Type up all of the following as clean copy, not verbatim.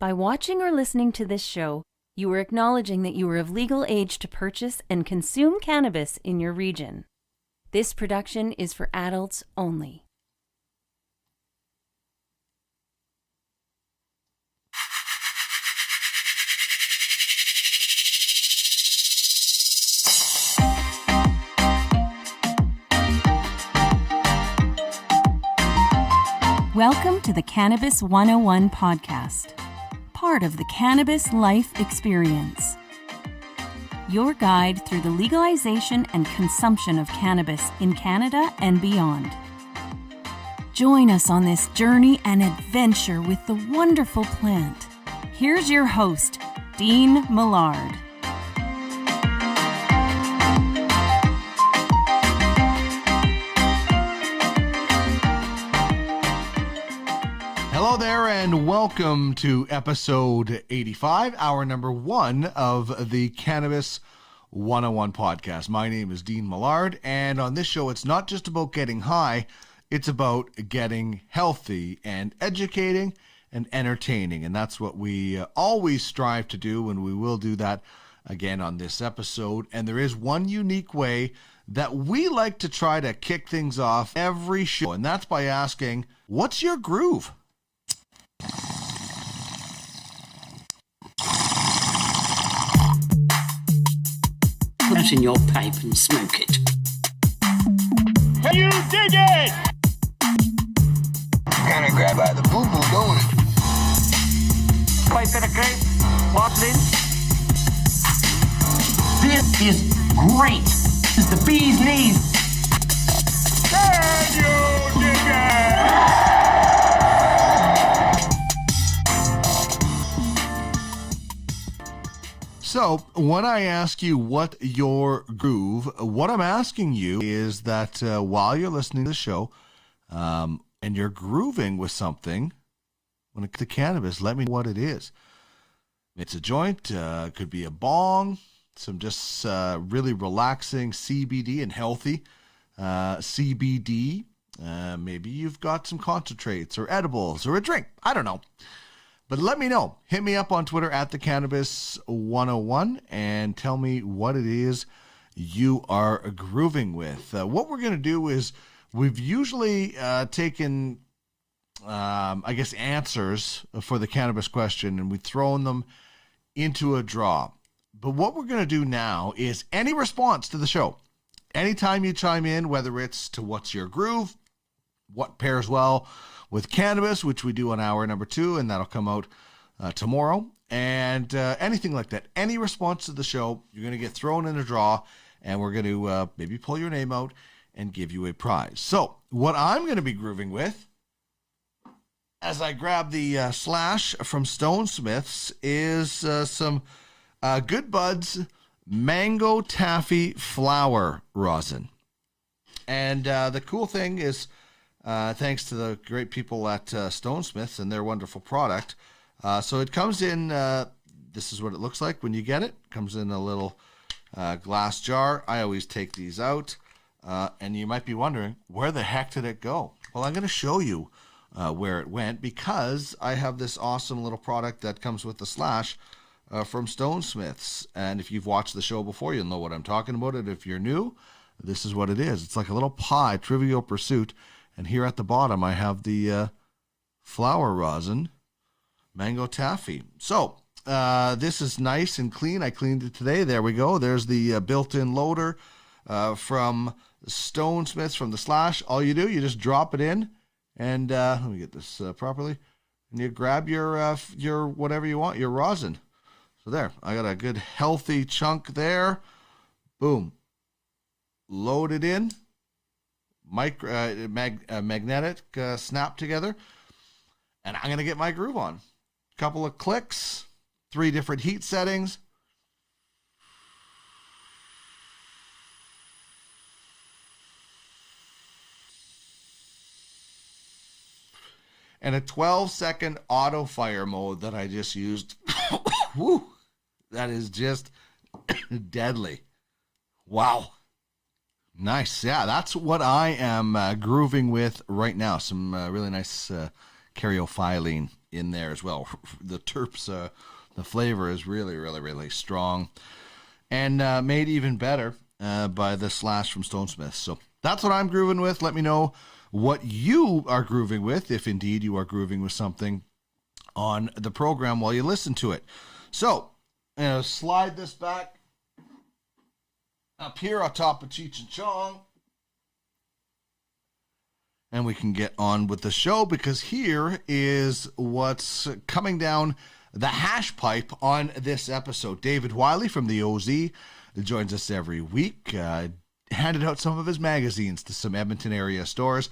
By watching or listening to this show, you are acknowledging that you are of legal age to purchase and consume cannabis in your region. This production is for adults only. Welcome to the Cannabis 101 podcast, part of the Cannabis Life Experience. Your guide through the legalization and consumption of cannabis in Canada and beyond. Join us on this journey and adventure with the wonderful plant. Here's your host, Dean Millard. Hello there and welcome to episode 85, hour number 1 of the Cannabis 101 podcast. My name is Dean Millard, and on this show it's not just about getting high, it's about getting healthy and educating and entertaining, and that's what we always strive to do, and we will do that again on this episode. And there is one unique way that we like to try to kick things off every show, and that's by asking, what's your groove? Put it in your pipe and smoke it. Can you dig it? Kind of grab by the boo-boo, don't it? Pipe in a grape, walk it in. This is great. This is the bee's knees. Can you dig it? So, when I ask you what your groove, what I'm asking you is that while you're listening to the show and you're grooving with something, when it comes to cannabis, let me know what it is. It's a joint, could be a bong, some just really relaxing CBD and healthy CBD. Maybe you've got some concentrates or edibles or a drink. I don't know. But let me know. Hit me up on Twitter at the Cannabis 101 and tell me what it is you are grooving with. What we're going to do is we've usually taken, answers for the cannabis question, and we've thrown them into a draw. But what we're going to do now is any response to the show. Anytime you chime in, whether it's to what's your groove, what pairs well with cannabis, which we do on hour number 2, and that'll come out tomorrow, and anything like that. Any response to the show, you're going to get thrown in a draw, and we're going to maybe pull your name out and give you a prize. So what I'm going to be grooving with, as I grab the slash from Stone Smiths, is some Good Buds Mango Taffy Flower Rosin. And the cool thing is, thanks to the great people at Stone Smiths and their wonderful product. So it comes in, this is what it looks like when you get it. It comes in a little glass jar. I always take these out. And you might be wondering, where the heck did it go? Well, I'm going to show you where it went, because I have this awesome little product that comes with the slash from Stone Smiths. And if you've watched the show before, you'll know what I'm talking about. And if you're new, this is what it is. It's like a little pie, Trivial Pursuit. And here at the bottom, I have the flower rosin, Mango Taffy. So this is nice and clean. I cleaned it today. There we go. There's the built-in loader from Stone Smiths, from the slash. All you do, you just drop it in, and let me get this properly. And you grab your whatever you want, your rosin. So there, I got a good healthy chunk there. Boom. Load it in. Magnetic snap together, and I'm going to get my groove on. Couple of clicks, 3 different heat settings. And a 12-second auto fire mode that I just used. Woo, that is just deadly. Wow. Nice. Yeah, that's what I am grooving with right now. Some really nice caryophyllene in there as well. The terps, the flavor is really, really, really strong, and made even better by the Slash from Stone Smiths. So that's what I'm grooving with. Let me know what you are grooving with, if indeed you are grooving with something on the program while you listen to it. So, slide this back up here on top of Cheech and Chong, and we can get on with the show, because here is what's coming down the hash pipe on this episode. David Wylie from the OZ joins us every week. Handed out some of his magazines to some Edmonton area stores.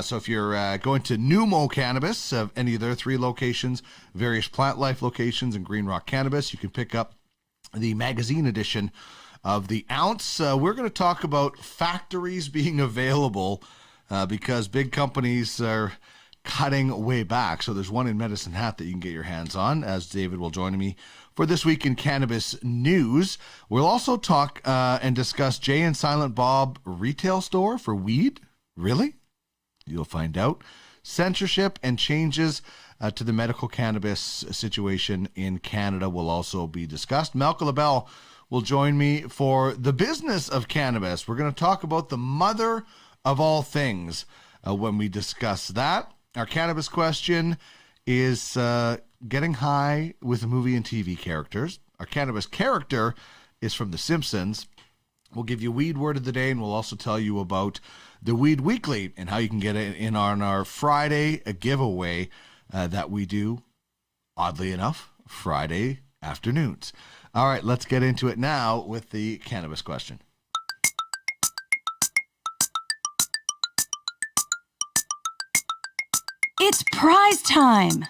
So if you're going to Numo Cannabis, any of their 3 locations, various Plant Life locations, and Green Rock Cannabis, you can pick up the magazine edition of the Ounce. We're going to talk about factories being available because big companies are cutting way back. So there's one in Medicine Hat that you can get your hands on, as David will join me for This Week in Cannabis News. We'll also talk and discuss Jay and Silent Bob retail store for weed. Really? You'll find out. Censorship and changes to the medical cannabis situation in Canada will also be discussed. Malcolm LaBelle will join me for the business of cannabis. We're going to talk about the mother of all things when we discuss that. Our cannabis question is getting high with movie and TV characters. Our cannabis character is from The Simpsons. We'll give you Weed Word of the Day, and we'll also tell you about the Weed Weekly and how you can get it in on our Friday giveaway that we do, oddly enough, Friday afternoons. All right, let's get into it now with the cannabis question. It's prize time!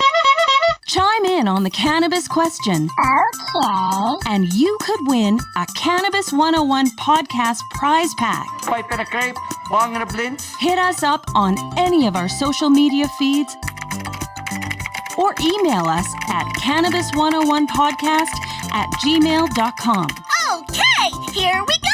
Chime in on the cannabis question. Okay. And you could win a Cannabis 101 podcast prize pack. Pipe and a crepe, bong and a blint. Hit us up on any of our social media feeds or email us at cannabis101podcast@gmail.com. Okay, here we go.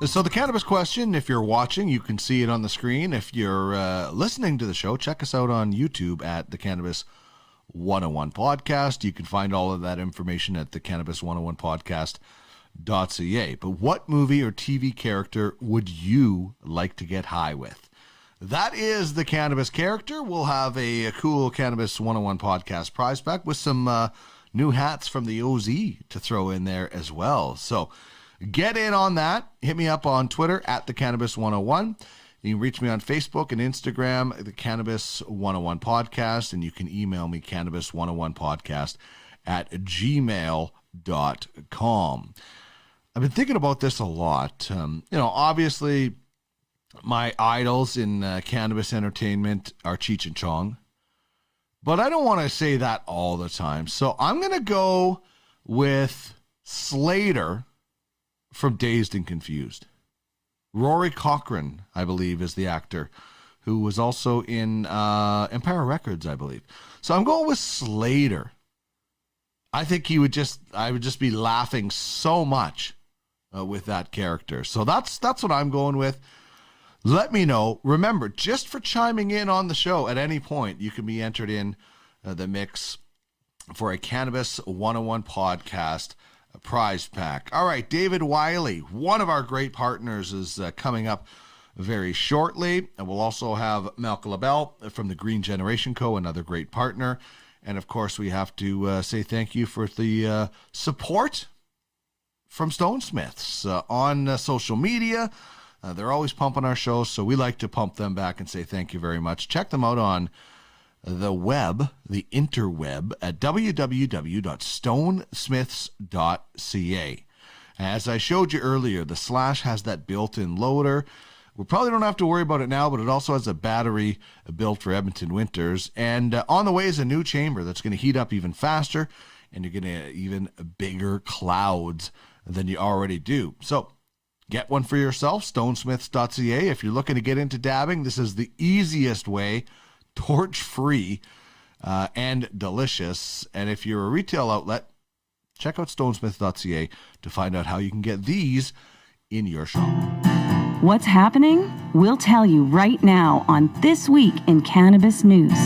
So the cannabis question, if you're watching, you can see it on the screen. If you're listening to the show, check us out on YouTube at the Cannabis 101 Podcast. You can find all of that information at the Cannabis 101 Podcast.ca. But what movie or TV character would you like to get high with? That is the cannabis character. We'll have a cool Cannabis 101 Podcast prize pack with some new hats from the OZ to throw in there as well. So get in on that. Hit me up on Twitter at the Cannabis 101. You can reach me on Facebook and Instagram, the Cannabis 101 Podcast, and you can email me cannabis101podcast@gmail.com. I've been thinking about this a lot. Obviously, my idols in cannabis entertainment are Cheech and Chong, but I don't want to say that all the time. So I'm going to go with Slater from Dazed and Confused. Rory Cochrane, I believe, is the actor who was also in Empire Records, I believe. So I'm going with Slater. I think I would just be laughing so much with that character. So that's what I'm going with. Let me know. Remember, just for chiming in on the show at any point, you can be entered in the mix for a Cannabis 101 Podcast prize pack. All right, David Wylie, one of our great partners, is coming up very shortly. And we'll also have Malcolm LaBelle from the Green Generation Co., another great partner. And of course, we have to say thank you for the support from Stone Smiths on social media. They're always pumping our shows, so we like to pump them back and say thank you very much. Check them out on the web, the interweb, at www.stonesmiths.ca. As I showed you earlier, the Slash has that built-in loader. We probably don't have to worry about it now, but it also has a battery built for Edmonton winters. And on the way is a new chamber that's going to heat up even faster, and you're going to get even bigger clouds than you already do. So get one for yourself, stonesmiths.ca. If you're looking to get into dabbing, this is the easiest way, torch-free, and delicious. And if you're a retail outlet, check out stonesmiths.ca to find out how you can get these in your shop. What's happening? We'll tell you right now on This Week in Cannabis News.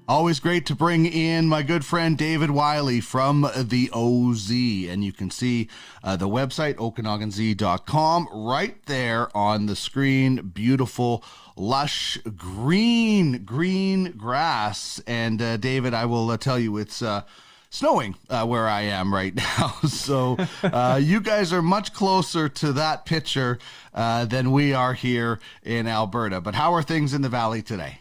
Always great to bring in my good friend David Wylie from the OZ. And you can see the website, OkanaganZ.com, right there on the screen. Beautiful, lush, green grass. And David, I will tell you, it's snowing where I am right now. So you guys are much closer to that picture than we are here in Alberta. But how are things in the valley today?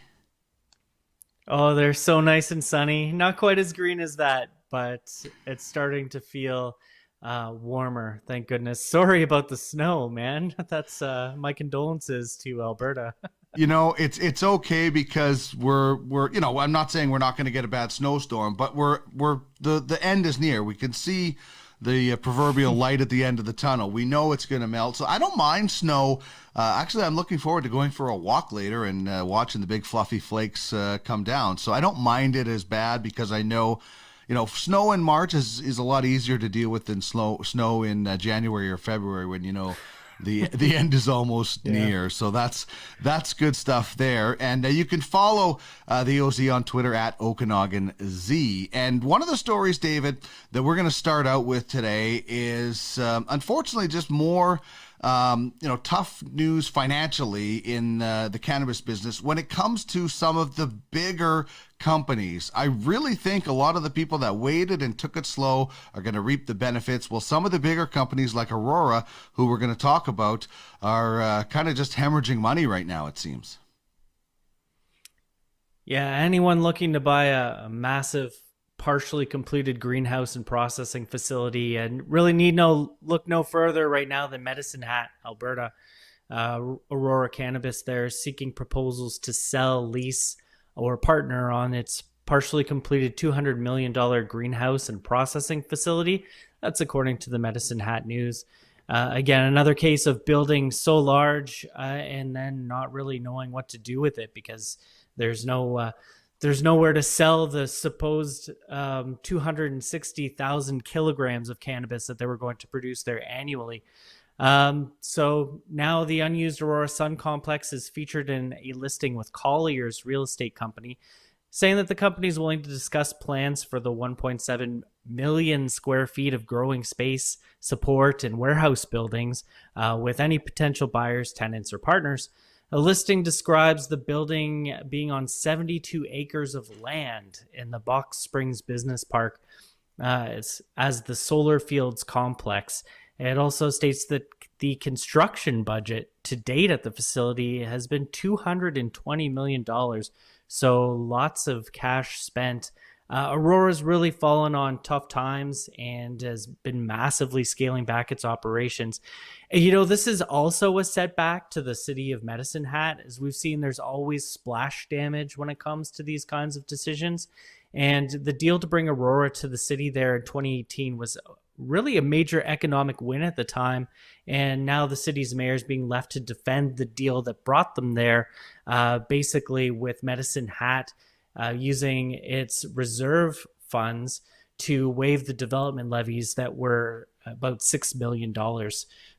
Oh, they're so nice and sunny. Not quite as green as that, but it's starting to feel warmer. Thank goodness. Sorry about the snow, man. That's my condolences to Alberta. You know, it's okay because we're I'm not saying we're not going to get a bad snowstorm, but the end is near. We can see the proverbial light at the end of the tunnel. We know it's going to melt. So I don't mind snow. Actually, I'm looking forward to going for a walk later and watching the big fluffy flakes come down. So I don't mind it as bad because I know, snow in March is a lot easier to deal with than snow in January or February when, the end is almost near. So that's good stuff there. And you can follow the OZ on Twitter at OkanaganZ. And one of the stories, David, that we're going to start out with today is unfortunately just more tough news financially in the cannabis business when it comes to some of the bigger companies. I really think a lot of the people that waited and took it slow are going to reap the benefits. Well, some of the bigger companies like Aurora, who we're going to talk about, are kind of just hemorrhaging money right now, it seems. Yeah, anyone looking to buy a massive partially completed greenhouse and processing facility and really need look no further right now than Medicine Hat, Alberta. Aurora Cannabis there seeking proposals to sell, lease, or partner on its partially completed $200 million greenhouse and processing facility. That's according to the Medicine Hat News. Again, another case of building so large and then not really knowing what to do with it because there's nowhere to sell the supposed 260,000 kilograms of cannabis that they were going to produce there annually. So now the unused Aurora Sun Complex is featured in a listing with Collier's real estate company, saying that the company is willing to discuss plans for the 1.7 million square feet of growing space, support, and warehouse buildings with any potential buyers, tenants, or partners. A listing describes the building being on 72 acres of land in the Box Springs Business Park as the Solar Fields Complex. It also states that the construction budget to date at the facility has been $220 million. So lots of cash spent. Aurora's really fallen on tough times and has been massively scaling back its operations. This is also a setback to the city of Medicine Hat. As we've seen, there's always splash damage when it comes to these kinds of decisions. And the deal to bring Aurora to the city there in 2018 was really a major economic win at the time. And now the city's mayor is being left to defend the deal that brought them there, basically with Medicine Hat using its reserve funds to waive the development levies that were about $6 million.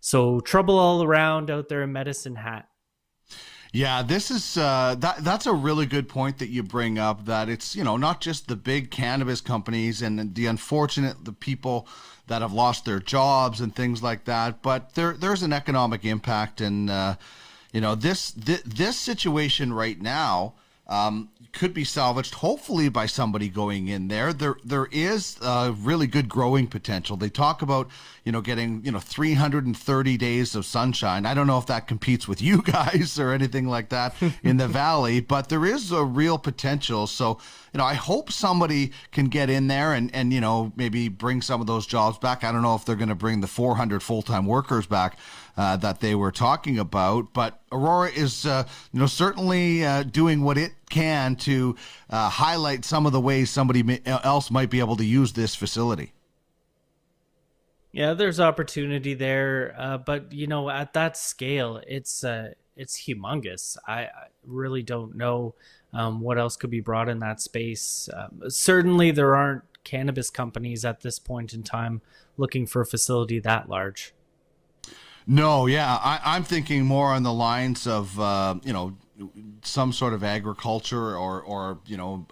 So trouble all around out there in Medicine Hat. Yeah, this is that's a really good point that you bring up, that it's, not just the big cannabis companies and the people that have lost their jobs and things like that, but there's an economic impact. And this situation right now could be salvaged, hopefully, by somebody going in there. There is really good growing potential. They talk about, getting, 330 days of sunshine. I don't know if that competes with you guys or anything like that in the valley, but there is a real potential. So, I hope somebody can get in there and maybe bring some of those jobs back. I don't know if they're going to bring the 400 full-time workers back that they were talking about, but Aurora is, certainly doing what it can to highlight some of the ways somebody else might be able to use this facility. Yeah, there's opportunity there, but at that scale, it's humongous. I really don't know what else could be brought in that space. Certainly, there aren't cannabis companies at this point in time looking for a facility that large. No, yeah, I'm thinking more on the lines of, some sort of agriculture or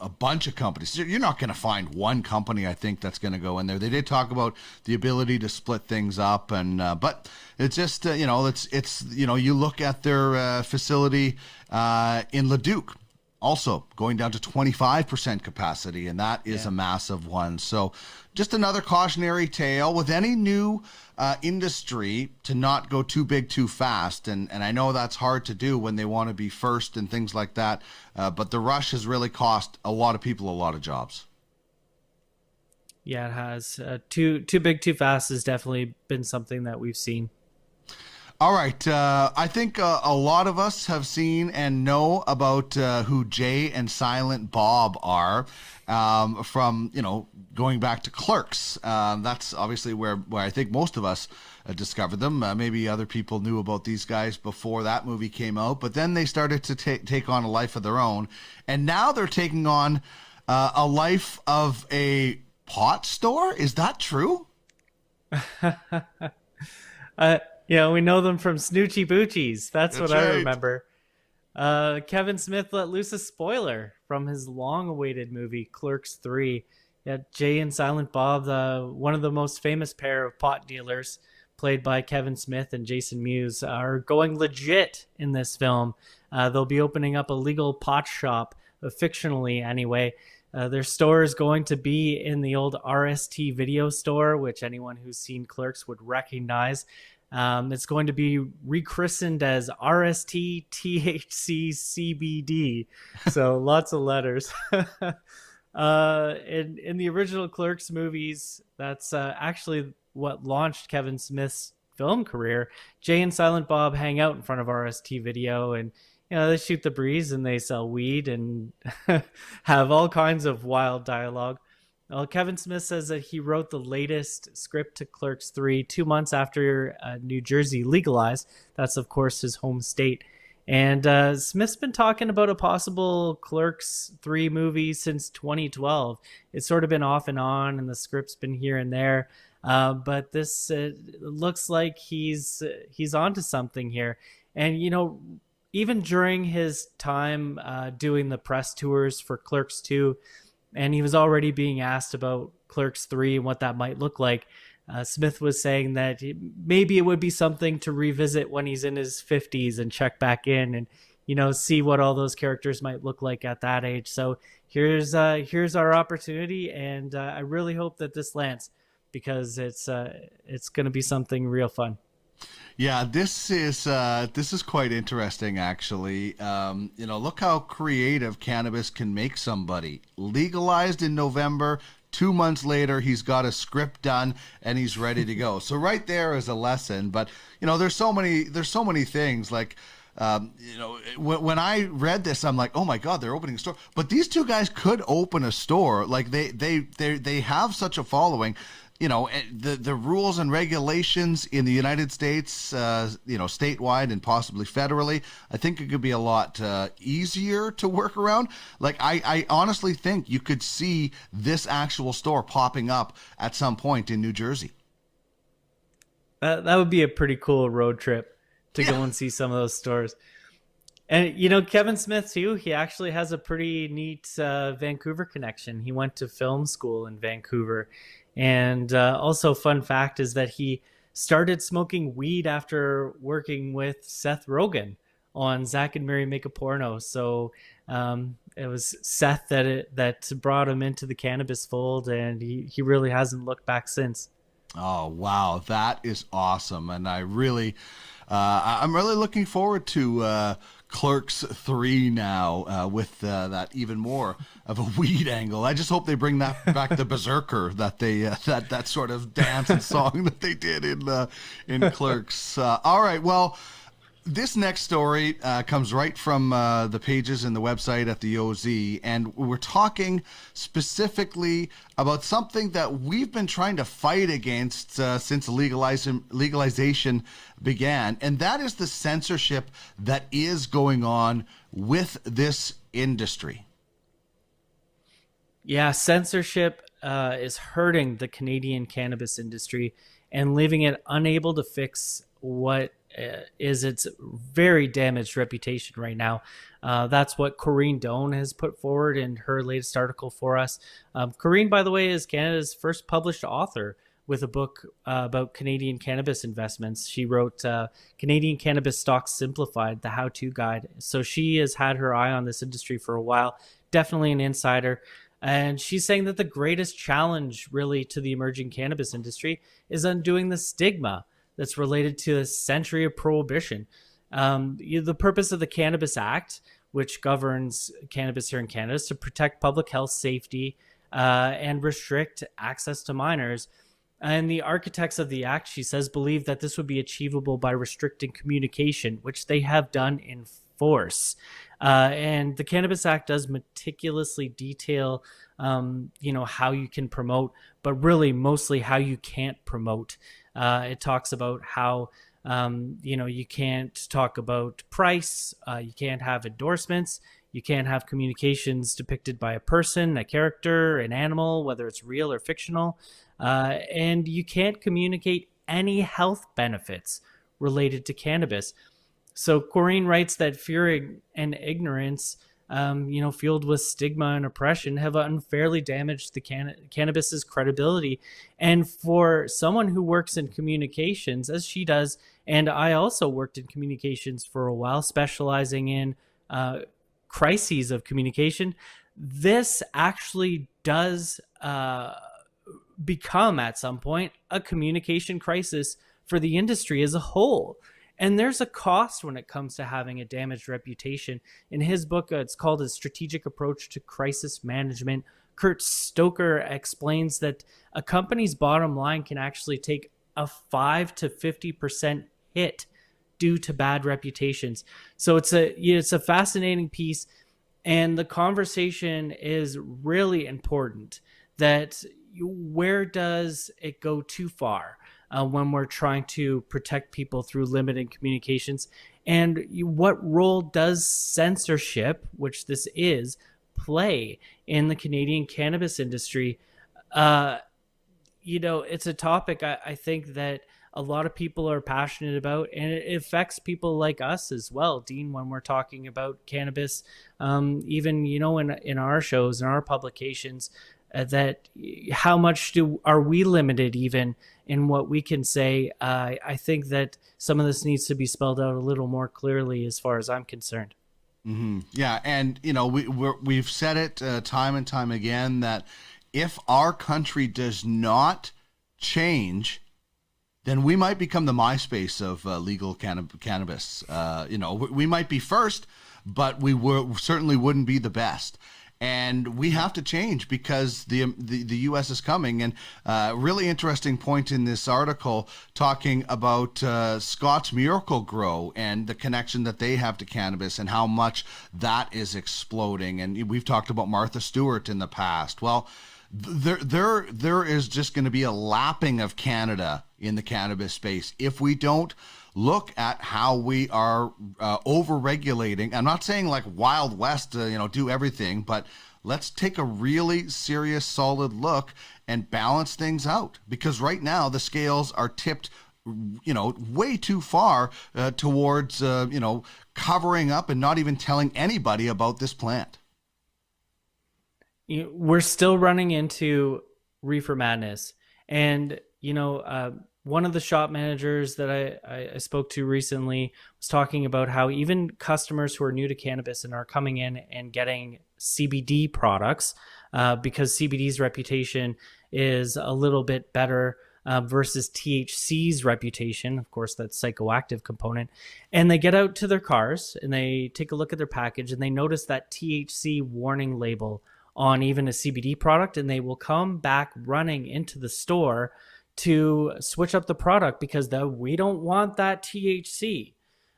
a bunch of companies. You're not going to find one company, I think, that's going to go in there. They did talk about the ability to split things up, but it's just, you look at their facility in Leduc, also going down to 25% capacity, and that is a massive one. So just another cautionary tale with any new industry to not go too big too fast. And I know that's hard to do when they want to be first and things like that. But the rush has really cost a lot of people a lot of jobs. Yeah, it has. Too big too fast has definitely been something that we've seen. All right. I think a lot of us have seen and know about who Jay and Silent Bob are from, going back to Clerks. That's obviously where I think most of us discovered them. Maybe other people knew about these guys before that movie came out, but then they started to take on a life of their own. And now they're taking on a life of a pot store. Is that true? We know them from Snoochie Boochies. That's what right. I remember. Kevin Smith let loose a spoiler from his long-awaited movie, Clerks 3. Yeah, Jay and Silent Bob, one of the most famous pair of pot dealers, played by Kevin Smith and Jason Mewes, are going legit in this film. They'll be opening up a legal pot shop, fictionally anyway. Their store is going to be in the old RST video store, which anyone who's seen Clerks would recognize. It's going to be rechristened as RST THC CBD. So lots of letters. In the original Clerks movies, that's actually what launched Kevin Smith's film career. Jay and Silent Bob hang out in front of RST video, and they shoot the breeze and they sell weed and have all kinds of wild dialogue. Well, Kevin Smith says that he wrote the latest script to Clerks 3 2 months after New Jersey legalized. That's, of course, his home state. And Smith's been talking about a possible Clerks 3 movie since 2012. It's sort of been off and on, and the script's been here and there. But this looks like he's onto something here. And, even during his time doing the press tours for Clerks 2, and he was already being asked about Clerks 3 and what that might look like, Smith was saying that maybe it would be something to revisit when he's in his 50s and check back in and, see what all those characters might look like at that age. So here's our opportunity, and I really hope that this lands, because it's going to be something real fun. Yeah, this is quite interesting, actually. Look how creative cannabis can make somebody. Legalized in November, 2 months later, he's got a script done and he's ready to go. So right there is a lesson. But there's so many things like. When I read this, I'm like, oh my God, they're opening a store. But these two guys could open a store. Like they have such a following. The rules and regulations in the United States, statewide and possibly federally, I think it could be a lot easier to work around. Like, I honestly think you could see this actual store popping up at some point in New Jersey. That would be a pretty cool road trip to go and see some of those stores. And, Kevin Smith, too, he actually has a pretty neat Vancouver connection. He went to film school in Vancouver. And also, fun fact is that he started smoking weed after working with Seth Rogen on Zack and Miri Make a Porno. So it was Seth that brought him into the cannabis fold, and he really hasn't looked back since. Oh, wow. That is awesome. And I'm really looking forward to Clerks 3 now with that even more of a weed angle. I just hope they bring that back to Berserker, that they that sort of dance and song that they did in Clerks. All right, well, this next story comes right from the pages in the website at the OZ, and we're talking specifically about something that we've been trying to fight against since legalization began, and that is the censorship that is going on with this industry. Yeah, censorship is hurting the Canadian cannabis industry and leaving it unable to fix what is its very damaged reputation right now. That's what Corrine Doan has put forward in her latest article for us. Corrine, by the way, is Canada's first published author with a book about Canadian cannabis investments. She wrote Canadian Cannabis Stocks Simplified, the how-to guide. So she has had her eye on this industry for a while, definitely an insider. And she's saying that the greatest challenge really to the emerging cannabis industry is undoing the stigma that's related to a century of prohibition. The purpose of the Cannabis Act, which governs cannabis here in Canada, is to protect public health safety and restrict access to minors. And the architects of the act, she says, believe that this would be achievable by restricting communication, which they have done in force. And the Cannabis Act does meticulously detail, how you can promote, but really mostly how you can't promote. It talks about how, you can't talk about price, you can't have endorsements, you can't have communications depicted by a person, a character, an animal, whether it's real or fictional. And you can't communicate any health benefits related to cannabis. So Corrine writes that fear and ignorance, fueled with stigma and oppression, have unfairly damaged the cannabis's credibility. And for someone who works in communications, as she does, and I also worked in communications for a while, specializing in crises of communication, this actually does become at some point a communication crisis for the industry as a whole. And there's a cost when it comes to having a damaged reputation. In his book, it's called A Strategic Approach to Crisis Management. Kurt Stoker explains that a company's bottom line can actually take a 5 to 50% hit due to bad reputations. So it's a fascinating piece, and the conversation is really important. That where does it go too far when we're trying to protect people through limited communications? And what role does censorship, which this is, play in the Canadian cannabis industry? It's a topic I think that a lot of people are passionate about, and it affects people like us as well, Dean, when we're talking about cannabis, even, in our shows and our publications, that how much are we limited even in what we can say? I think that some of this needs to be spelled out a little more clearly as far as I'm concerned. Mm-hmm. Yeah. And, we've said it time and time again that if our country does not change, then we might become the MySpace of legal cannabis. We might be first, but we certainly wouldn't be the best. And we have to change because the U.S. is coming. And really interesting point in this article talking about Scott's Miracle-Gro and the connection that they have to cannabis and how much that is exploding. And we've talked about Martha Stewart in the past. Well, there is just going to be a lapping of Canada in the cannabis space if we don't look at how we are over-regulating. I'm not saying like Wild West, do everything, but let's take a really serious, solid look and balance things out. Because right now the scales are tipped, way too far towards, covering up and not even telling anybody about this plant. We're still running into reefer madness. And, one of the shop managers that I spoke to recently was talking about how even customers who are new to cannabis and are coming in and getting CBD products, because CBD's reputation is a little bit better versus THC's reputation, of course, that psychoactive component. And they get out to their cars and they take a look at their package and they notice that THC warning label on even a CBD product, and they will come back running into the store to switch up the product because we don't want that THC.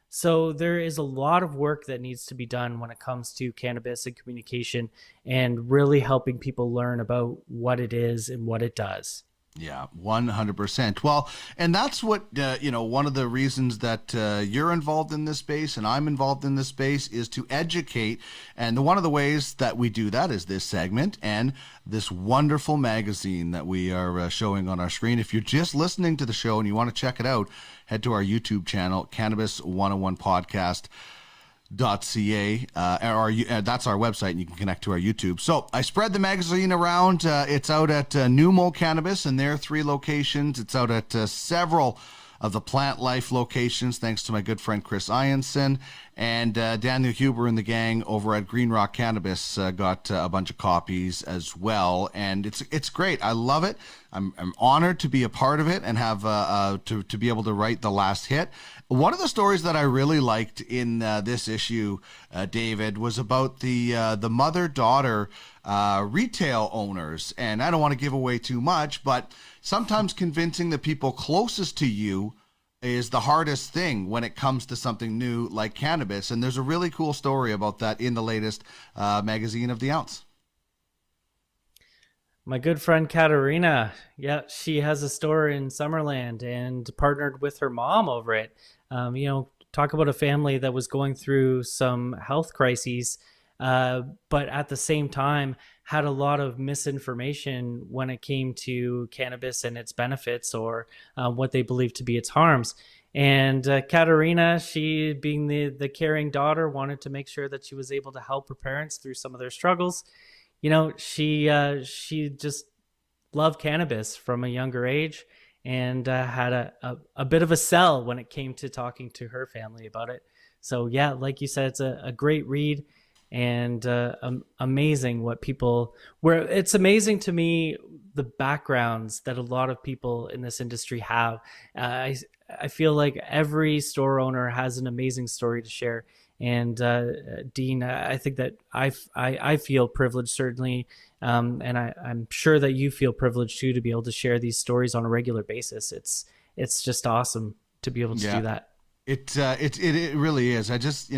So there is a lot of work that needs to be done when it comes to cannabis and communication and really helping people learn about what it is and what it does. Yeah, 100%. Well, and that's what, one of the reasons that you're involved in this space and I'm involved in this space is to educate. And one of the ways that we do that is this segment and this wonderful magazine that we are showing on our screen. If you're just listening to the show and you want to check it out, head to our YouTube channel, Cannabis 101 Podcast. .ca that's our website, and you can connect to our YouTube. So I spread the magazine around. It's out at Numo Cannabis and their 3 locations. It's out at several of the Plant Life locations, thanks to my good friend Chris Ianson. And Daniel Huber and the gang over at Green Rock Cannabis got a bunch of copies as well. And it's great. I love it. I'm honored to be a part of it and have to be able to write the last hit. One of the stories that I really liked in this issue, David, was about the mother-daughter retail owners. And I don't want to give away too much, but sometimes convincing the people closest to you is the hardest thing when it comes to something new like cannabis. And there's a really cool story about that in the latest magazine of the Ounce. My good friend Katerina, she has a store in Summerland and partnered with her mom over it. Talk about a family that was going through some health crises, but at the same time had a lot of misinformation when it came to cannabis and its benefits or what they believed to be its harms. And Katerina, she being the caring daughter, wanted to make sure that she was able to help her parents through some of their struggles. She just loved cannabis from a younger age and had a bit of a sell when it came to talking to her family about it. So yeah, like you said, it's a great read and amazing it's amazing to me, the backgrounds that a lot of people in this industry have. I feel like every store owner has an amazing story to share. And Dean, I think that I feel privileged, certainly, and I'm sure that you feel privileged too, to be able to share these stories on a regular basis. It's just awesome to be able to do that. It really is. I just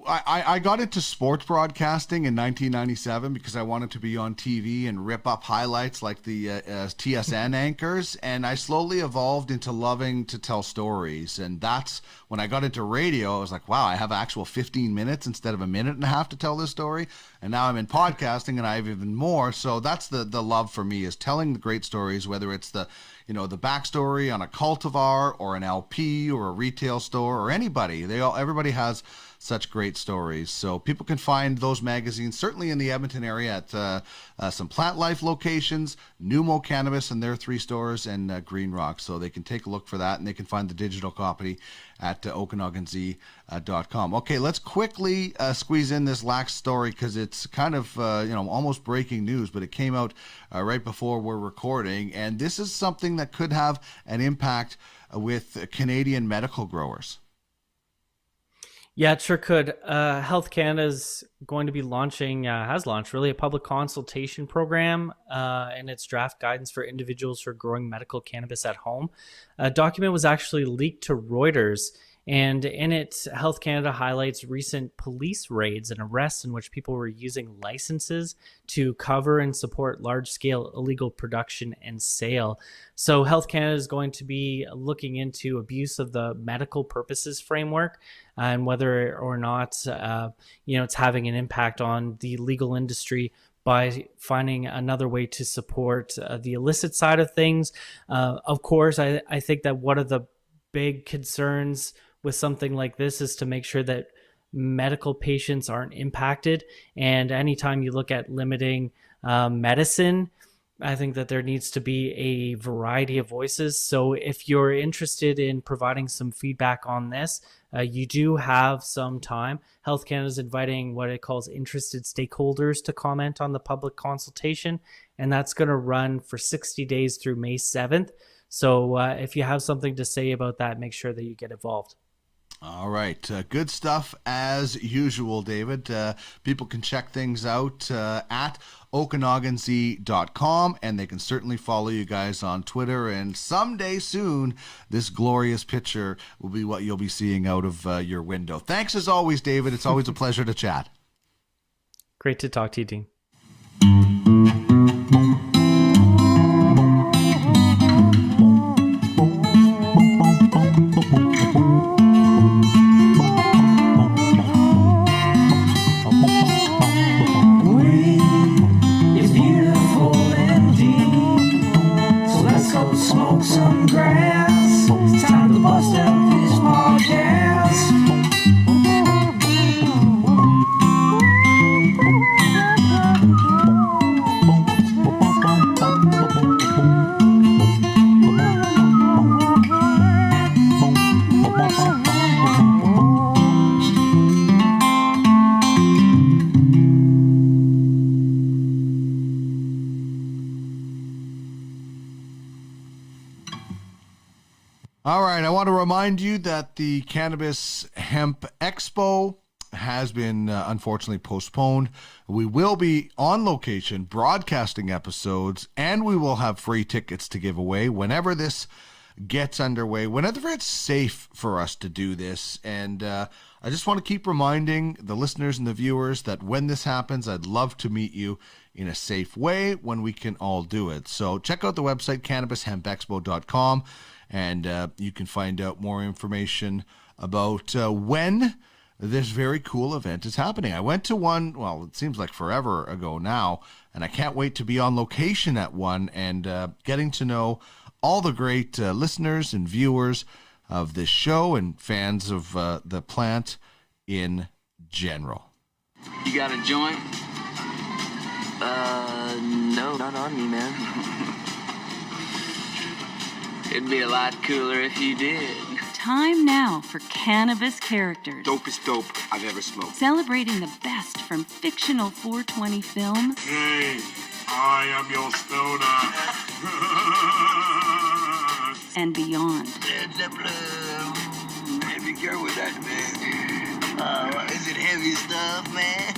I got into sports broadcasting in 1997 because I wanted to be on TV and rip up highlights like the TSN anchors, and I slowly evolved into loving to tell stories. And that's when I got into radio. I was like, wow, I have actual 15 minutes instead of a minute and a half to tell this story. And now I'm in podcasting and I have even more. So that's the love for me, is telling the great stories, whether it's the backstory on a cultivar or an LP or a retail store or anybody. Everybody has such great stories. So people can find those magazines certainly in the Edmonton area at some Plant Life locations, Numo Cannabis and their 3 stores, and Green Rock. So they can take a look for that, and they can find the digital copy at OkanaganZ.com. Okay, let's quickly squeeze in this last story because it's kind of almost breaking news, but it came out right before we're recording, and this is something that could have an impact with Canadian medical growers. Yeah, it sure could. Health Canada is going to be has launched really a public consultation program and its draft guidance for individuals who are growing medical cannabis at home. A document was actually leaked to Reuters, and in it, Health Canada highlights recent police raids and arrests in which people were using licenses to cover and support large-scale illegal production and sale. So Health Canada is going to be looking into abuse of the medical purposes framework and whether or not it's having an impact on the legal industry by finding another way to support the illicit side of things. Of course, I think that one of the big concerns with something like this is to make sure that medical patients aren't impacted. And anytime you look at limiting medicine, I think that there needs to be a variety of voices. So if you're interested in providing some feedback on this, you do have some time. Health Canada is inviting what it calls interested stakeholders to comment on the public consultation, and that's going to run for 60 days through May 7th. So if you have something to say about that, make sure that you get involved. All right. Good stuff as usual, David. People can check things out at OkanaganZ.com, and they can certainly follow you guys on Twitter. And someday soon, this glorious picture will be what you'll be seeing out of your window. Thanks as always, David. It's always a pleasure to chat. Great to talk to you, Dean. All right, I want to remind you that the Cannabis Hemp Expo has been unfortunately postponed. We will be on location broadcasting episodes, and we will have free tickets to give away whenever this gets underway, whenever it's safe for us to do this. And I just want to keep reminding the listeners and the viewers that when this happens, I'd love to meet you in a safe way when we can all do it. So check out the website, cannabishempexpo.com, and you can find out more information about when this very cool event is happening. I went to one, well, it seems like forever ago now, and I can't wait to be on location at one and getting to know all the great listeners and viewers of this show and fans of the plant in general. You got a joint? No, not on me, man. It'd be a lot cooler if you did. Time now for Cannabis Characters. Dopest dope I've ever smoked. Celebrating the best from fictional 420 film. Hey, I am your stoner. And beyond. Heavy girl with that, man. Is it heavy stuff, man?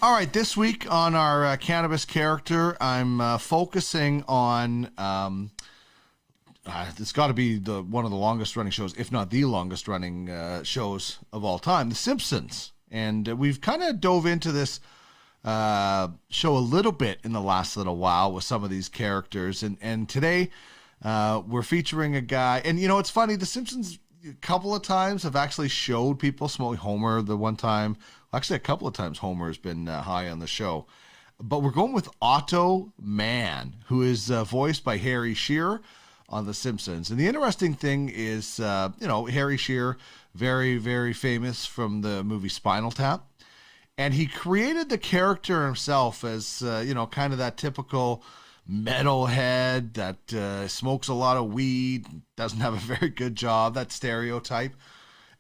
All right, this week on our Cannabis Character, I'm focusing on, it's got to be one of the longest running shows, if not the longest running shows of all time, The Simpsons. And we've kind of dove into this show a little bit in the last little while with some of these characters. And today we're featuring a guy, and it's funny, The Simpsons a couple of times have actually showed people smoking. Homer the one time. Actually, a couple of times Homer has been high on the show. But we're going with Otto Mann, who is voiced by Harry Shearer on The Simpsons. And the interesting thing is, Harry Shearer, very, very famous from the movie Spinal Tap. And he created the character himself as, kind of that typical metalhead that smokes a lot of weed, doesn't have a very good job, that stereotype.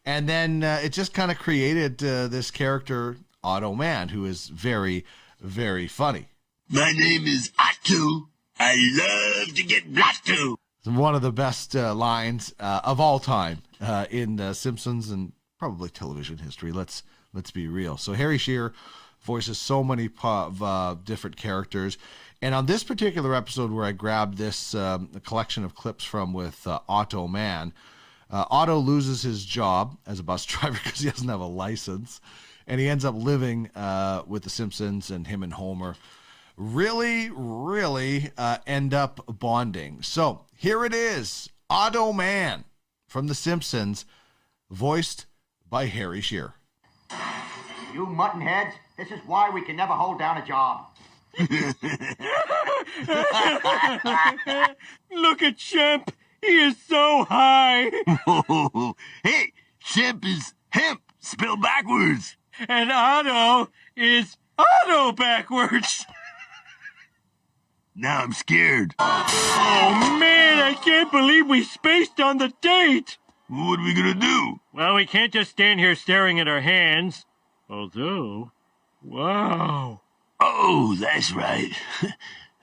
And then it just kind of created this character, Otto Mann, who is very, very funny. My name is Otto. I love to get blotto. It's one of the best lines of all time in Simpsons and probably television history. Let's be real. So Harry Shearer voices so many different characters. And on this particular episode where I grabbed this collection of clips from with Otto Mann, Otto loses his job as a bus driver because he doesn't have a license, and he ends up living with the Simpsons, and him and Homer really, really end up bonding. So here it is, Otto Mann from the Simpsons, voiced by Harry Shearer. You muttonheads, this is why we can never hold down a job. Look at Shemp. He is so high. Hey, Shemp is hemp, spelled backwards. And Otto is Otto backwards. Now I'm scared. Oh, man, I can't believe we spaced on the date. What are we gonna do? Well, we can't just stand here staring at our hands. Although, wow. Oh, that's right.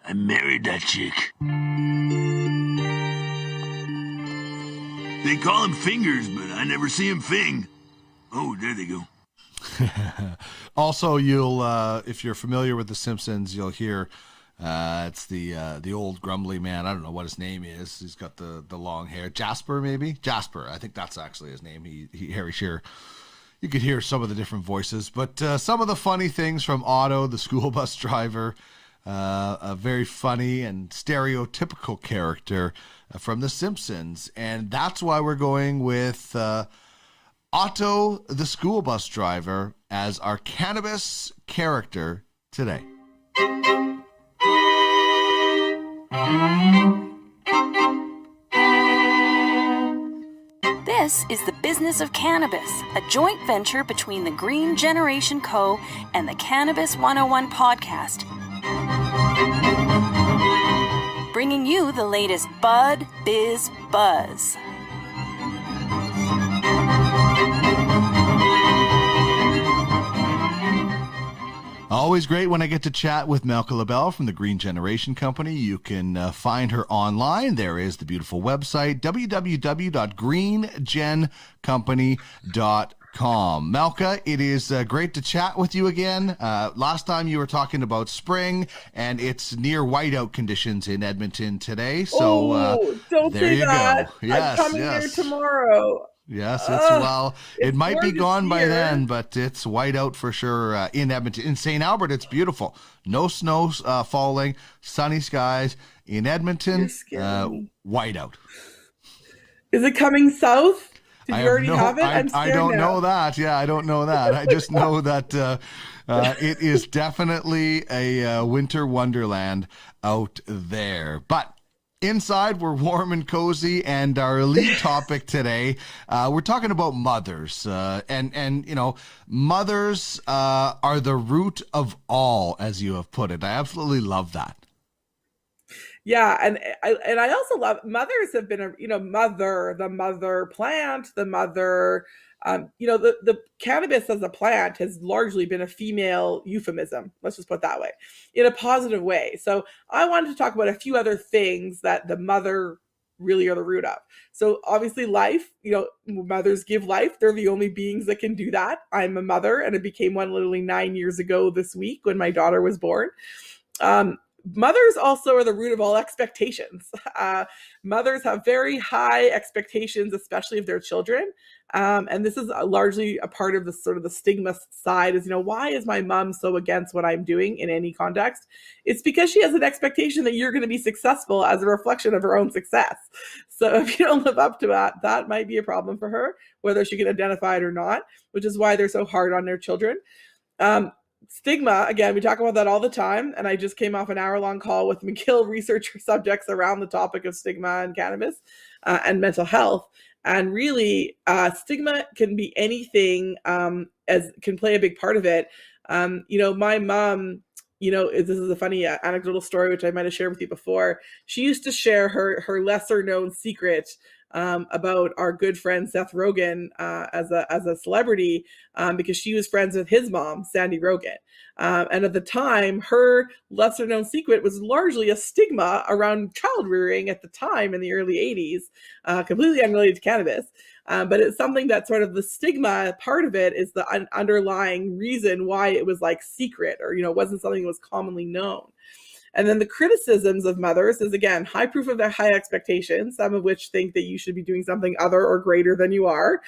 I married that chick. They call him Fingers, but I never see him fing. Oh, there they go. Also, you'll if you're familiar with The Simpsons, you'll hear it's the old grumbly man. I don't know what his name is. He's got the long hair. Jasper, maybe? Jasper. I think that's actually his name. He Harry Shearer. You could hear some of the different voices, but some of the funny things from Otto, the school bus driver, a very funny and stereotypical character from The Simpsons. And that's why we're going with Otto, the school bus driver, as our Cannabis character today. This is The Business of Cannabis, a joint venture between the Green Generation Co. and the Cannabis 101 podcast. Bringing you the latest bud, biz, buzz. Always always great when I get to chat with Malka LaBelle from the Green Generation Company. You can find her online. There is the beautiful website, www.greengencompany.com. Malka, it is great to chat with you again. Last time you were talking about spring, and it's near whiteout conditions in Edmonton today. So don't there say you that. go. Yes, I'm coming there tomorrow. Yes, it might be gone by here. then, but it's white out for sure in Edmonton. In St. Albert, it's beautiful. No snow falling, sunny skies. In Edmonton, white out. Is it coming south? Did you already have it? I don't know that. Yeah, I don't know that. I just know that it is definitely a winter wonderland out there. But inside, we're warm and cozy, and our lead topic today, we're talking about mothers. And you know, mothers are the root of all, as you have put it. I absolutely love that. Yeah, and I also love mothers have been the mother plant, the mother. The cannabis as a plant has largely been a female euphemism. Let's just put it that way, in a positive way. So I wanted to talk about a few other things that the mother really are the root of. So obviously life, mothers give life. They're the only beings that can do that. I'm a mother, and I became one literally 9 years ago this week when my daughter was born. Mothers also are the root of all expectations. Mothers have very high expectations, especially of their children. And this is largely a part of the sort of the stigma side is, why is my mom so against what I'm doing in any context? It's because she has an expectation that you're going to be successful as a reflection of her own success. So if you don't live up to that, that might be a problem for her, whether she can identify it or not, which is why they're so hard on their children. Stigma, again, we talk about that all the time. And I just came off an hour-long call with McGill researcher subjects around the topic of stigma and cannabis and mental health. And really, stigma can be anything, as can play a big part of it. My mom, this is a funny anecdotal story, which I might have shared with you before. She used to share her lesser known secret about our good friend Seth Rogen as a celebrity, because she was friends with his mom, Sandy Rogen. And at the time, her lesser known secret was largely a stigma around child rearing at the time in the early 80s, completely unrelated to cannabis. But it's something that sort of the stigma part of it is the underlying reason why it was like secret or, wasn't something that was commonly known. And then the criticisms of mothers is, again, high proof of their high expectations, some of which think that you should be doing something other or greater than you are.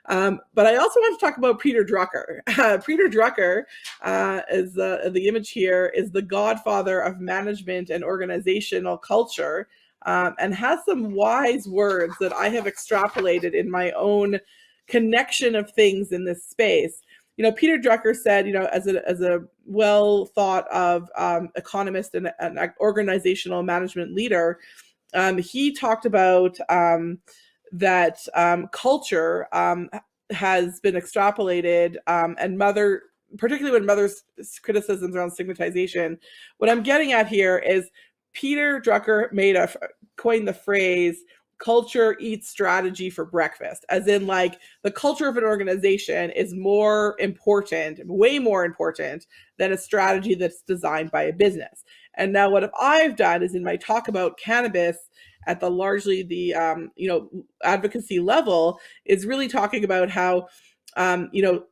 But I also want to talk about Peter Drucker. Peter Drucker is the image here is the godfather of management and organizational culture, and has some wise words that I have extrapolated in my own connection of things in this space. Peter Drucker said, as a well thought of economist and an organizational management leader, he talked about that culture has been extrapolated, and particularly when mothers' criticisms around stigmatization. What I'm getting at here is Peter Drucker coined the phrase culture eats strategy for breakfast, as in like the culture of an organization is more important, way more important than a strategy that's designed by a business. And now what I've done is in my talk about cannabis at the largely the advocacy level is really talking about how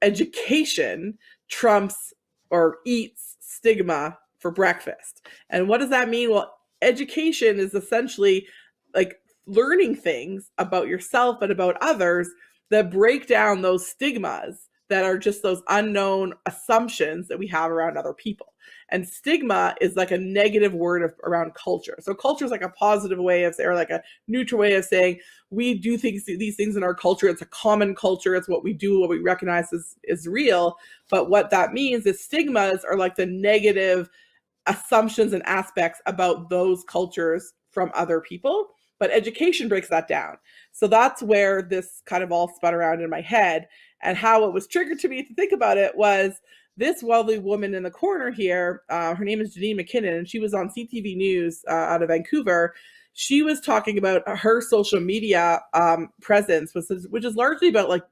education trumps or eats stigma for breakfast. And what does that mean? Well, education is essentially like learning things about yourself and about others that break down those stigmas that are just those unknown assumptions that we have around other people. And stigma is like a negative word around culture. So culture is like a positive way of saying, or like a neutral way of saying, we do these things in our culture. It's a common culture. It's what we do, what we recognize is real. But what that means is stigmas are like the negative assumptions and aspects about those cultures from other people. But education breaks that down. So that's where this kind of all spun around in my head. And how it was triggered to me to think about it was this lovely woman in the corner here. Her name is Janine McKinnon, and she was on CTV News out of Vancouver. She was talking about her social media presence, which is largely about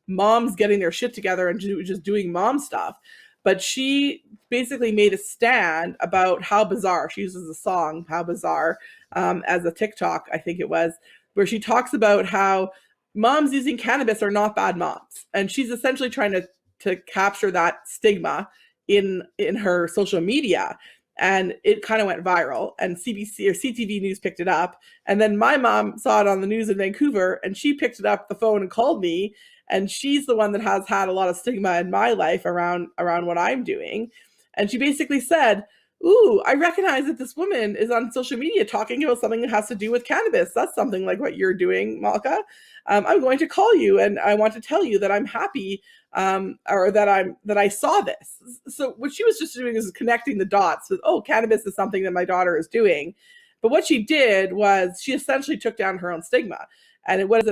moms getting their shit together and just doing mom stuff. but she basically made a stand about how bizarre. She uses the song "How Bizarre" as a TikTok, I think it was, where she talks about how moms using cannabis are not bad moms, and she's essentially trying to capture that stigma in her social media. And it kind of went viral, and CBC or CTV News picked it up. And then my mom saw it on the news in Vancouver, and she picked it up the phone and called me. And she's the one that has had a lot of stigma in my life around what I'm doing. And she basically said, "Ooh, I recognize that this woman is on social media talking about something that has to do with cannabis. That's something like what you're doing, Malka. I'm going to call you, and I want to tell you that I'm happy, or that I saw this." So what she was just doing is connecting the dots with, oh, cannabis is something that my daughter is doing. But what she did was she essentially took down her own stigma. And it was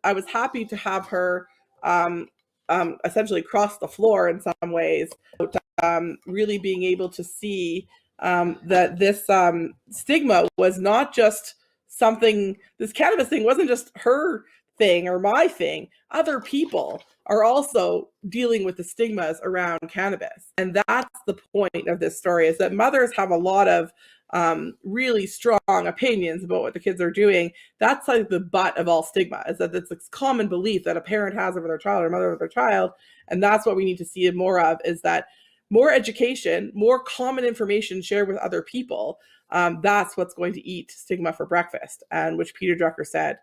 I was happy to have her essentially cross the floor in some ways, really being able to see that this stigma was not just something, this cannabis thing wasn't just her thing or my thing. Other people are also dealing with the stigmas around cannabis. And that's the point of this story, is that mothers have a lot of really strong opinions about what the kids are doing. That's like the butt of all stigma, is that it's a common belief that a parent has over their child or mother over their child. And that's what we need to see more of, is that more education, more common information shared with other people. That's what's going to eat stigma for breakfast, and which Peter Drucker said.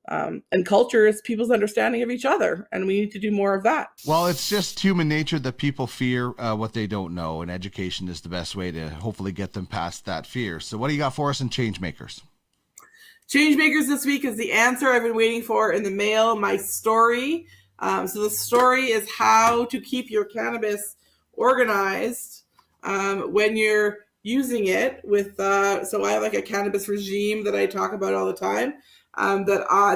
And culture is people's understanding of each other, and we need to do more of that. Well, it's just human nature that people fear what they don't know, and education is the best way to hopefully get them past that fear. So what do you got for us in Changemakers? Changemakers this week is the answer I've been waiting for in the mail, my story. So the story is how to keep your cannabis organized when you're using it with, so I have like a cannabis regime that I talk about all the time.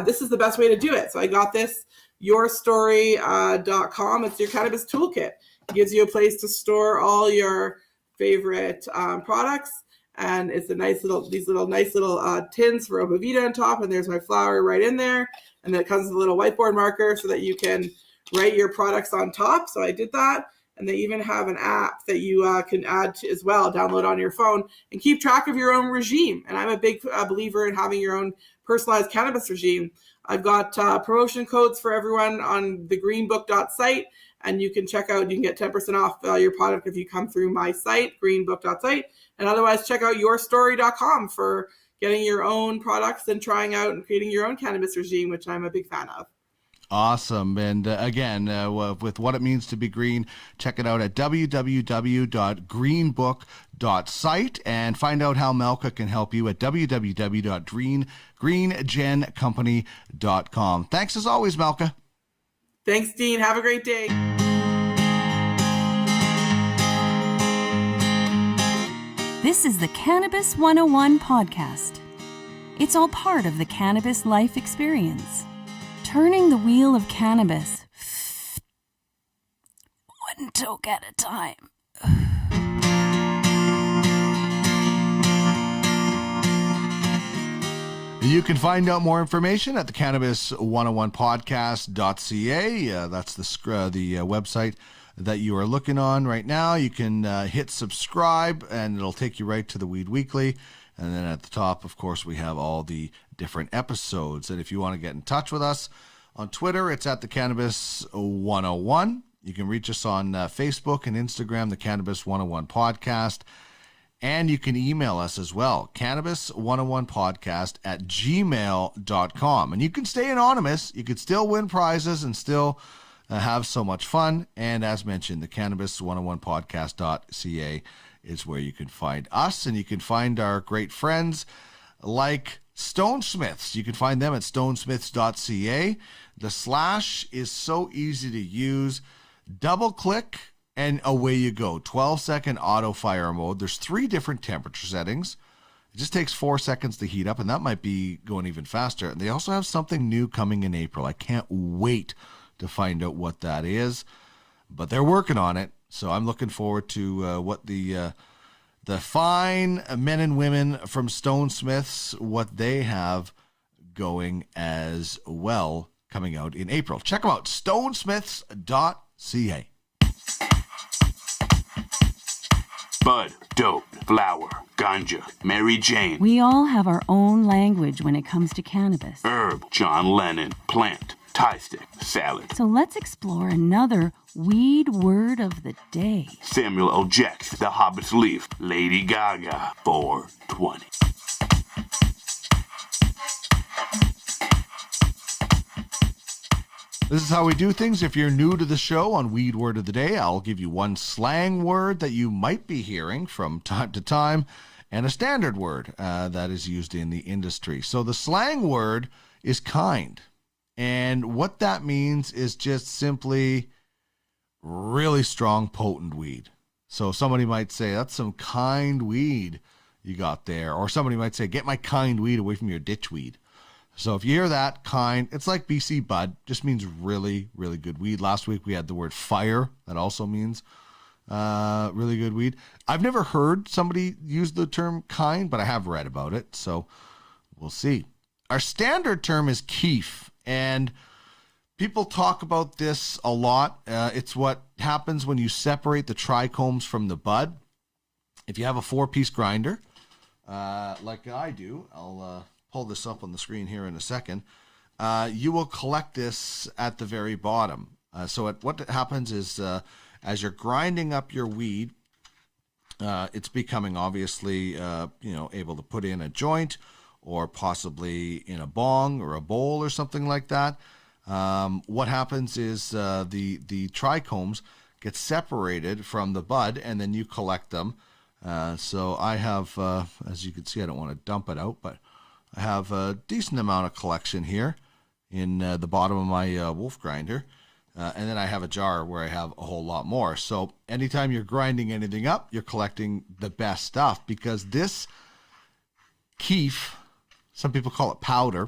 This is the best way to do it. So I got this, yourstory.com. It's your cannabis toolkit. It gives you a place to store all your favorite products. And it's these nice little tins for Obavita on top. And there's my flower right in there. And then it comes with a little whiteboard marker so that you can write your products on top. So I did that. And they even have an app that you can add to as well, download on your phone, and keep track of your own regime. And I'm a big believer in having your own personalized cannabis regime. I've got promotion codes for everyone on the greenbook.site, and you can check out, you can get 10% off your product if you come through my site, greenbook.site. And otherwise, check out yourstory.com for getting your own products and trying out and creating your own cannabis regime, which I'm a big fan of. Awesome. And again, with what it means to be green, check it out at www.greenbook.site and find out how Malka can help you at www.greengencompany.com. Thanks as always, Malka. Thanks, Dean. Have a great day. This is the Cannabis 101 podcast. It's all part of the cannabis life experience. Turning the wheel of cannabis one toke at a time. You can find out more information at the cannabis101podcast.ca. That's the website that you are looking on right now. You can hit subscribe, and it'll take you right to the Weed Weekly. And then at the top, of course, we have all the different episodes. And if you want to get in touch with us on Twitter, it's at the Cannabis 101. You can reach us on Facebook and Instagram, the Cannabis 101 Podcast. And you can email us as well, cannabis101podcast@gmail.com. And you can stay anonymous. You can still win prizes and still have so much fun. And as mentioned, the Cannabis101podcast.ca is where you can find us, and you can find our great friends like Stonesmiths. You can find them at stonesmiths.ca. The slash is so easy to use. Double click and away you go. 12-second auto fire mode. There's 3 different temperature settings. It just takes 4 seconds to heat up, and that might be going even faster. And they also have something new coming in April. I can't wait to find out what that is, but they're working on it. So I'm looking forward to what the fine men and women from Stonesmiths, what they have going as well coming out in April. Check them out, stonesmiths.ca. bud, dope, flower, ganja, Mary Jane, We all have our own language when it comes to cannabis. herb, John Lennon, plant, Thai stick, salad, So let's explore another weed word of the day. Samuel L. Jackson, The Hobbit's Leaf, Lady Gaga, 420. This is how we do things. If you're new to the show on Weed Word of the Day, I'll give you one slang word that you might be hearing from time to time and a standard word that is used in the industry. So the slang word is kind. And what that means is just simply really strong, potent weed. So somebody might say, that's some kind weed you got there. Or somebody might say, get my kind weed away from your ditch weed. So if you hear that, kind, it's like BC Bud, just means really, really good weed. Last week we had the word fire. That also means really good weed. I've never heard somebody use the term kind, but I have read about it. So we'll see. Our standard term is keef, and people talk about this a lot. It's what happens when you separate the trichomes from the bud. If you have a 4-piece grinder, like I do, I'll pull this up on the screen here in a second. You will collect this at the very bottom. What happens is as you're grinding up your weed, it's becoming obviously able to put in a joint or possibly in a bong or a bowl or something like that. What happens is the trichomes get separated from the bud, and then you collect them. So I have, as you can see, I don't want to dump it out, but I have a decent amount of collection here in the bottom of my wolf grinder. And then I have a jar where I have a whole lot more. So anytime you're grinding anything up, you're collecting the best stuff, because this keef, some people call it powder,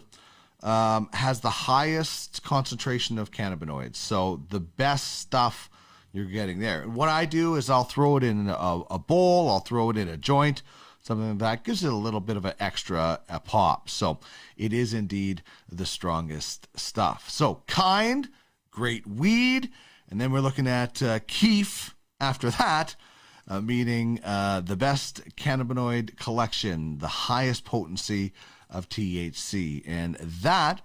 has the highest concentration of cannabinoids. So the best stuff you're getting there. And what I do is I'll throw it in a bowl, I'll throw it in a joint, something like that. Gives it a little bit of an extra pop. So it is indeed the strongest stuff. So kind, great weed. And then we're looking at keef after that, meaning the best cannabinoid collection, the highest potency of THC. And that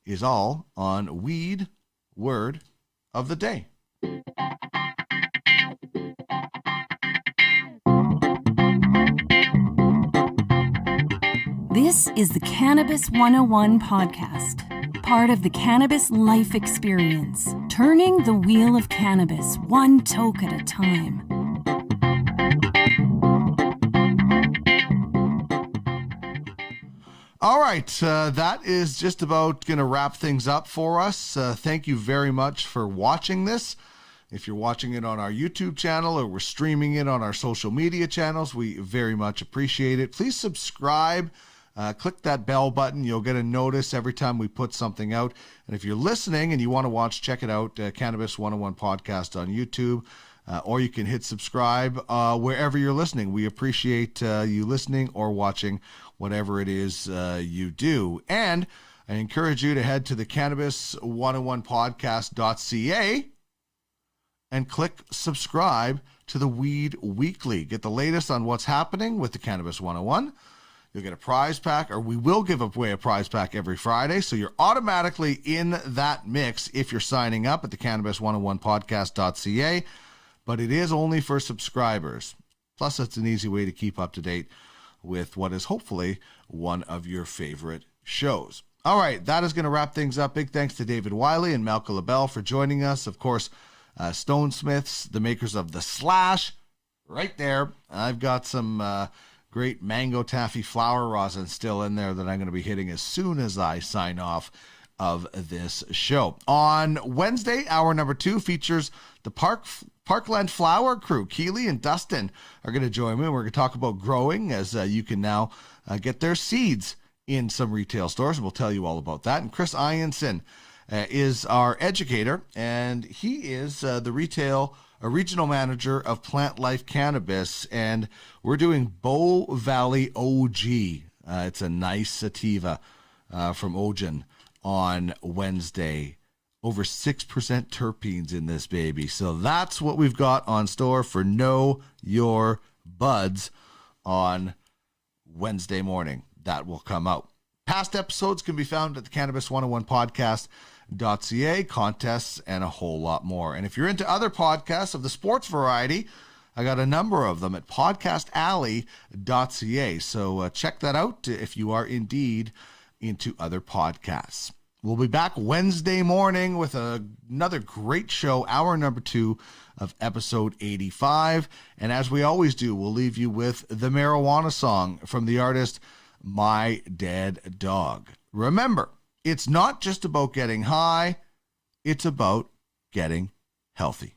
is all on Weed Word of the Day. This is the Cannabis 101 podcast, part of the Cannabis Life Experience, turning the wheel of cannabis one toke at a time. All right, that is just about going to wrap things up for us. Thank you very much for watching this. If you're watching it on our YouTube channel or we're streaming it on our social media channels, we very much appreciate it. Please subscribe. Click that bell button. You'll get a notice every time we put something out. And if you're listening and you want to watch, check it out, Cannabis 101 Podcast on YouTube. Or you can hit subscribe wherever you're listening. We appreciate you listening or watching, whatever it is you do. And I encourage you to head to the cannabis101podcast.ca and click subscribe to the Weed Weekly. Get the latest on what's happening with the Cannabis 101. You'll get a prize pack, or we will give away a prize pack every Friday. So you're automatically in that mix if you're signing up at the cannabis101podcast.ca. But it is only for subscribers. Plus, it's an easy way to keep up to date with what is hopefully one of your favorite shows. All right, that is going to wrap things up. Big thanks to David Wylie and Malcolm LaBelle for joining us. Of course, Stone Smiths, the makers of the Slash, right there. I've got some great mango taffy flower rosin still in there that I'm going to be hitting as soon as I sign off of this show. On Wednesday, hour number 2 features the Parkland Flower Crew. Keely and Dustin are going to join me. We're going to talk about growing, as you can now get their seeds in some retail stores, and we'll tell you all about that. And Chris Ianson is our educator, and he is the regional manager of Plant Life Cannabis, and we're doing Bow Valley OG. It's a nice sativa from Ogen on Wednesday. Over 6% terpenes in this baby. So that's what we've got on store for Know Your buds on Wednesday morning. That will come out. Past episodes can be found at the Cannabis 101 podcast.ca, contests, and a whole lot more. And if you're into other podcasts of the sports variety, I got a number of them at podcastalley.ca. So check that out if you are indeed into other podcasts. We'll be back Wednesday morning with another great show, hour number 2 of episode 85. And as we always do, we'll leave you with the marijuana song from the artist My Dead Dog. Remember, it's not just about getting high, it's about getting healthy.